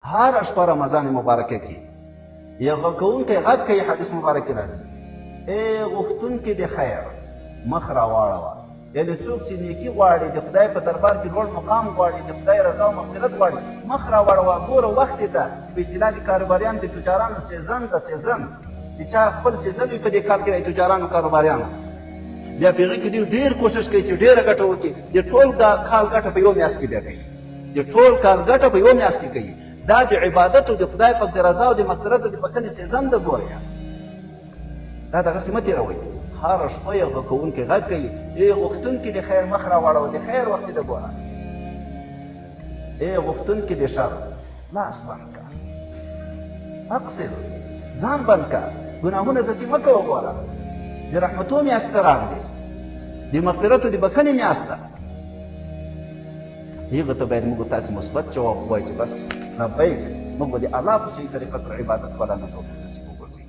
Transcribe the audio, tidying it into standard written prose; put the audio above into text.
هر شپه رمضان مبارکه کې یو غږونکی غږ کوي، حدیث مبارک کې راځي، ای غوښتونکي د خیر مخ راواړوه. یعنې څوک چې نیکي غواړي، د خدای په دربار کې لوړ مقام غواړي، د خدای رضا او مغفرت غواړي، مخ راواړوه. ګوره وخت دی ته په اصطلاح د کاروباریان د تجارانو سیزن د سیزن د چا خپل سیزن وي په دې کال کې د تجارانو کاروباریانو، بیا په هغې کې دوی ډېر کوشش کوي چې ډېره ګټه وکړي. د ټول کال ګټه په یو میاشت کې بیا کوي، د ټول کال ګټه په یو میاشت کې کوي. دا د عبادت او د خدای پاک د رضا او د مغفرت او د بښنې سیزن ده. ګوره دا دغسې مه تېروئ. هره شپه یو غږ کوونکی غږ کوي، ای غوښتونکي د خیر مخ راواړوه، د خیر وخت دی ده. ګوره ای غوښتونکي د شر لاس بند که، اقصر ځان بند که، ګناهونه زیاتې مه کوه. ګوره د رحمتو میاشت ته راغلې، د مغفرت او د بښنې میاشت ده. هغه ته باید موږ تاسې مثبت جواب ووایو چې بس لبیک، موږ به د الله په صحیح طریقه سره عبادت کولو توفیق نصیب وګرځوي.